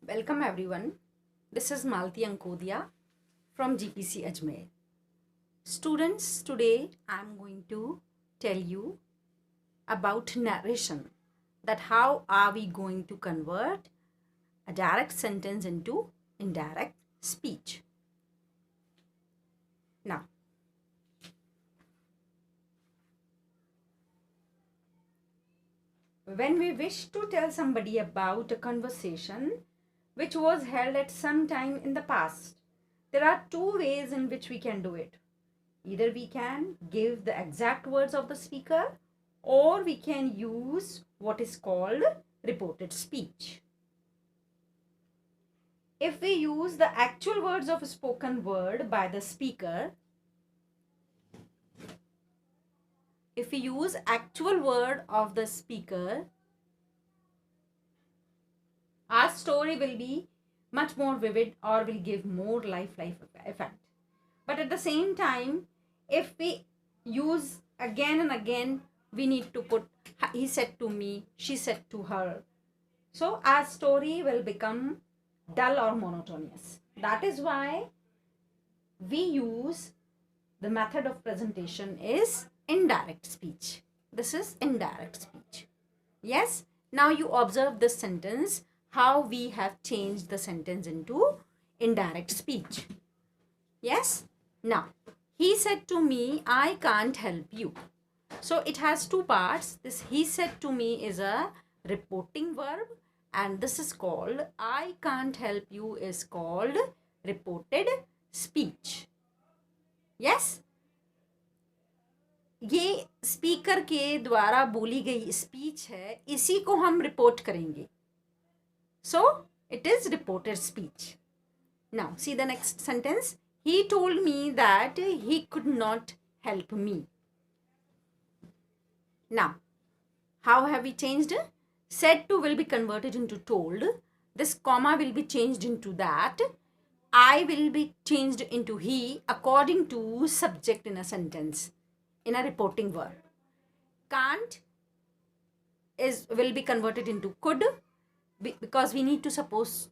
Welcome everyone. This is Malti Ankodia from GPC Ajmer. Students, today I am going to tell you about narration. That how are we going to convert a direct sentence into indirect speech. Now, when we wish to tell somebody about a conversation which was held at some time in the past, there are two ways in which we can do it. Either we can give the exact words of the speaker, or we can use what is called reported speech. If we use the actual words of a spoken word by the speaker, if we use actual word of the speaker, our story will be much more vivid or will give more life effect. But at the same time, if we use again and again, we need to put he said to me, she said to her. So our story will become dull or monotonous. That is why we use the method of presentation is indirect speech. This is indirect speech. Yes, now you observe this sentence, how we have changed the sentence into indirect speech. Yes, now he said to me, I can't help you. So it has two parts. This he said to me is a reporting verb, and this is called I can't help you is called reported speech. Yes, ये speaker के द्वारा बोली गई speech है, इसी को हम report करेंगे. So it is reported speech. Now see the next sentence. He told me that he could not help me. Now, how have we changed? Said to will be converted into told. This comma will be changed into that. I will be changed into he according to subject in a sentence, in a reporting verb. Can't will be converted into could, because we need to suppose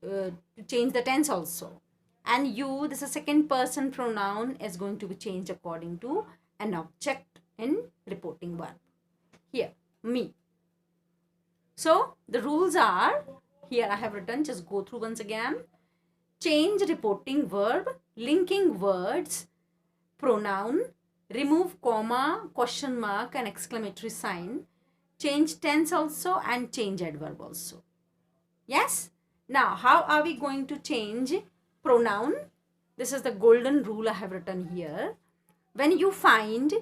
to change the tense also. And you, this is second person pronoun, is going to be changed according to an object in reporting verb. Here, me. So the rules are, here I have written, just go through once again. Change reporting verb, linking words, pronoun, remove comma, question mark and exclamatory sign, change tense also and change adverb also. Yes? Now, how are we going to change pronoun? This is the golden rule I have written here. When you find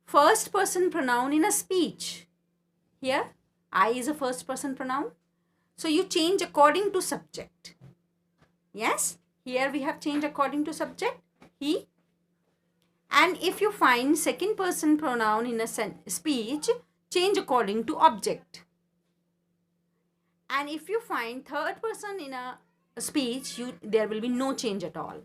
first person pronoun in a speech, here I is a first person pronoun, so you change according to subject. Yes, here we have changed according to subject, he. And if you find second person pronoun in a speech, change according to object. And if you find third person in a speech, there will be no change at all.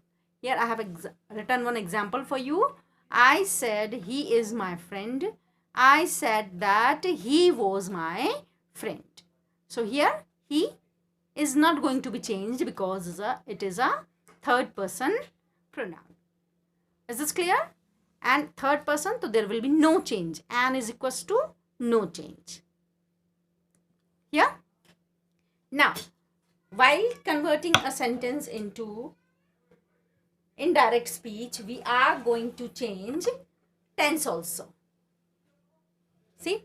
Here I have written one example for you. I said he is my friend. I said that he was my friend. So here he is not going to be changed because it is a third person pronoun. Is this clear? And third person, so there will be no change. An is equals to no change. Here? Now, while converting a sentence into indirect speech, we are going to change tense also. See,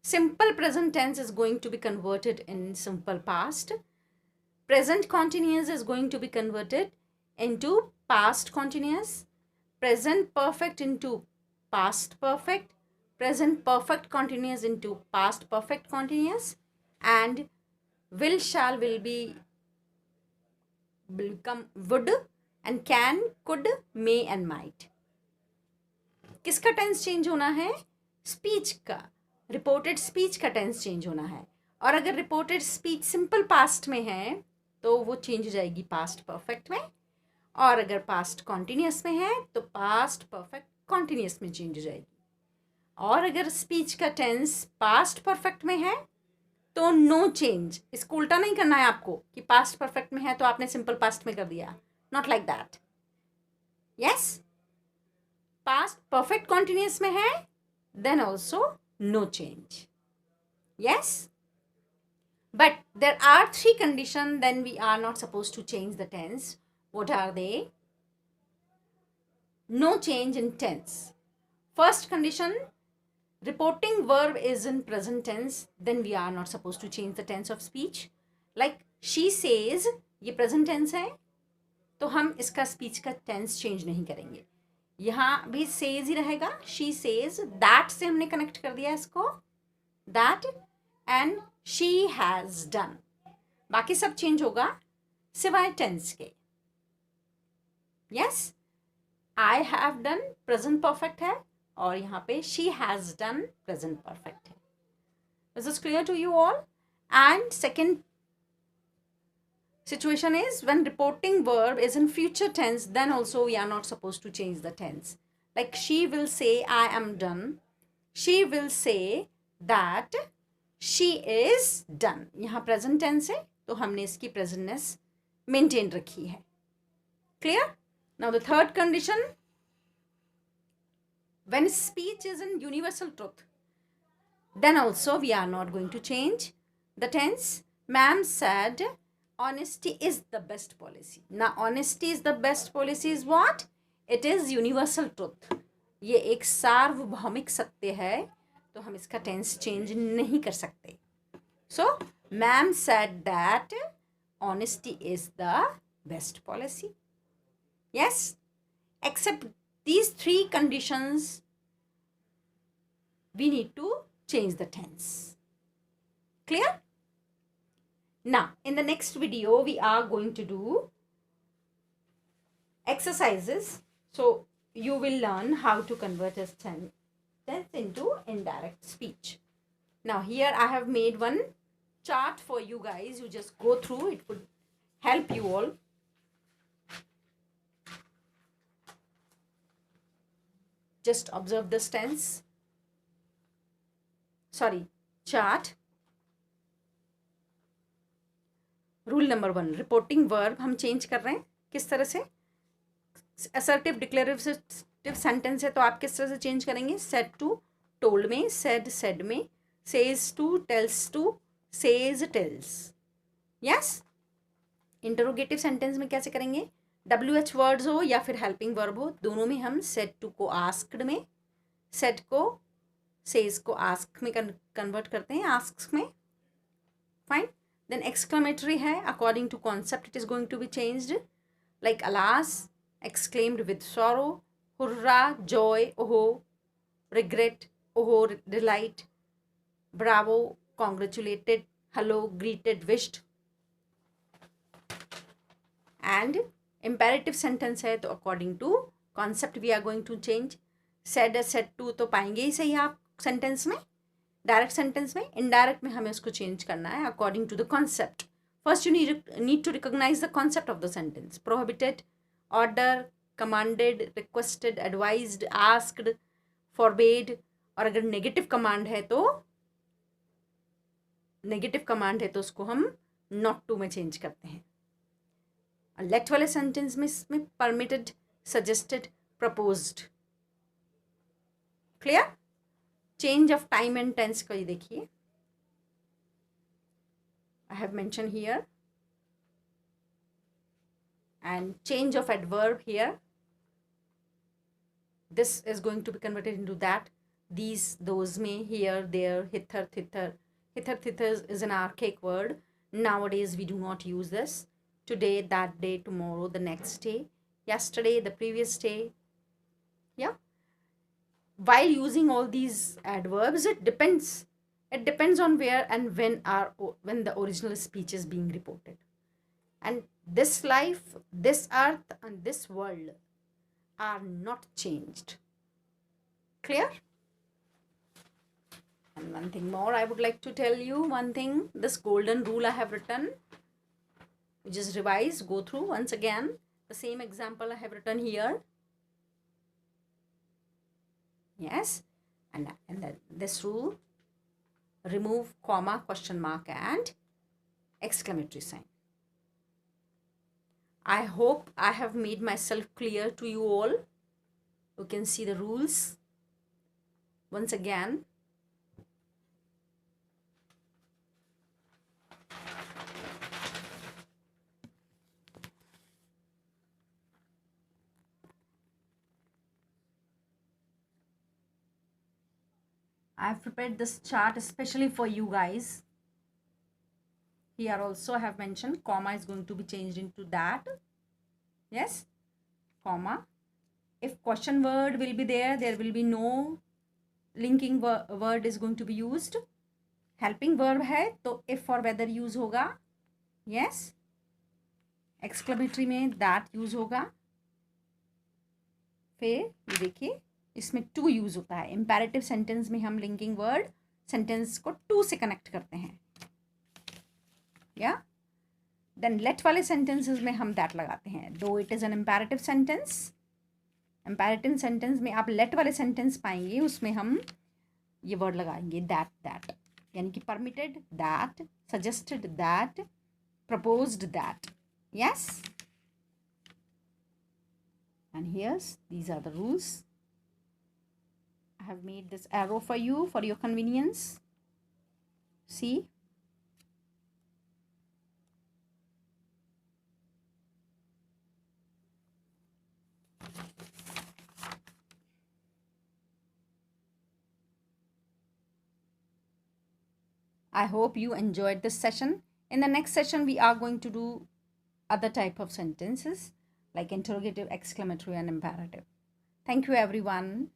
simple present tense is going to be converted in simple past. Present continuous is going to be converted into past continuous. Present perfect into past perfect. Present perfect continuous into past perfect continuous. And will, shall, will be become would, and can, could, may and might. किसका tense change होना है? Speech का, reported speech का tense change होना है. और अगर reported speech simple past में है तो वो चेंज हो जाएगी पास्ट परफेक्ट में, और अगर पास्ट कॉन्टिन्यूस में है तो पास्ट परफेक्ट कॉन्टिन्यूस में चेंज हो जाएगी. और अगर स्पीच का टेंस पास्ट परफेक्ट में है तो नो चेंज, इसको उल्टा नहीं करना है आपको कि पास्ट परफेक्ट में है तो आपने सिंपल पास्ट में कर दिया, not like that. Yes, past perfect continuous में है, then also no change. Yes, but there are three conditions then we are not supposed to change the tense. What are they? No change in tense. First condition, reporting verb is in present tense, then we are not supposed to change the tense of speech. Like she says, ये present tense है तो हम इसका speech का tense change नहीं करेंगे, यहाँ भी says ही रहेगा. she says, that से हमने connect कर दिया इसको, that and she has done, बाकी सब चेंज होगा सिवाय टेंस के. Yes, I have done present perfect है और यहाँ पे she has done present perfect है. This is clear to you all. And second situation is when reporting verb is in future tense, then also we are not supposed to change the tense. Like she will say I am done, she will say that she is done. यहाँ present tense है तो हमने इसकी प्रेजेंटनेस maintain रखी है. Clear. Now the third condition, when speech is in universal truth, then also we are not going to change the tense. Ma'am said honesty is the best policy. ना honesty is the best policy is what? It is universal truth. ये एक सार्वभौमिक सत्य है तो हम इसका tense change नहीं कर सकते. So, ma'am said that honesty is the best policy. Yes, except these three conditions, we need to change the tense. Clear? Now, in the next video, we are going to do exercises. So, you will learn how to convert a tense into indirect speech. Now, here I have made one chart for you guys. You just go through, it would help you all. Just observe this tense, sorry, chart. Rule number 1, reporting verb हम change कर रहे हैं. किस तरह से? Assertive declarative sentence है तो आप किस तरह से चेंज करेंगे? सेड टू टोल्ड में, सेड सेड में, says to tells to says tells. Yes. Interrogative sentence में कैसे करेंगे? WH वर्ड्स हो या फिर हेल्पिंग वर्ब हो, दोनों में हम सेड टू को आस्क्ड में, सेड को सेज को आस्क में कन्वर्ट करते हैं, आस्क में. फाइन. देन एक्सक्लेमेटरी है, according to concept it is going to be changed. Like alas, exclaimed with sorrow, hurrah, joy, oh, regret, oh, delight, bravo, congratulated, hello, greeted, wished. And imperative sentence है तो according to concept we are going to change. said said to तो पाएंगे ही सही आप sentence में. direct sentence में, indirect में हमें उसको change करना है according to the concept. First you need to recognize the concept of the sentence. prohibited, order, commanded, requested, advised, asked, forbade. और अगर नेगेटिव कमांड है तो उसको हम नॉट टू में चेंज करते हैं. लेट वाले सेंटेंस में इसमें permitted, suggested, proposed. Clear. Change of time and tense को ये देखिए, I have mention here. And change of adverb here, this is going to be converted into that, these, those, may, here, there, hither, thither. Hither, thither is an archaic word. Nowadays we do not use this. Today, that day, tomorrow, the next day, yesterday, the previous day. Yeah. While using all these adverbs, it depends on where and when the original speech is being reported. And this life, this earth and this world are not changed. Clear? And one thing more I would like to tell you, one thing, this golden rule I have written, you just revise, go through once again. The same example I have written here. Yes. And this rule, remove comma, question mark and exclamatory sign. I hope I have made myself clear to you all. You can see the rules once again. I've prepared this chart especially for you guys. Here also I have mentioned comma is going to be changed into that. Yes, comma. If question word will be there, there will be no linking word is going to be used. Helping verb है तो if or whether use होगा. Yes. Exclamatory में that use होगा. फिर ये देखिए इसमें to use होता है. Imperative sentence में हम linking word sentence को to से connect करते हैं. Yeah. Then let वाले sentences में हम that लगाते हैं. Though it is an imperative sentence में आप let वाले sentence पाएंगे, उसमें हम ये word लगाएंगे that यानी कि permitted that, suggested that, proposed that. Yes. And these are the rules. I have made this arrow for you for your convenience. See. I hope you enjoyed this session. In the next session, we are going to do other type of sentences like interrogative, exclamatory, and imperative. Thank you, everyone.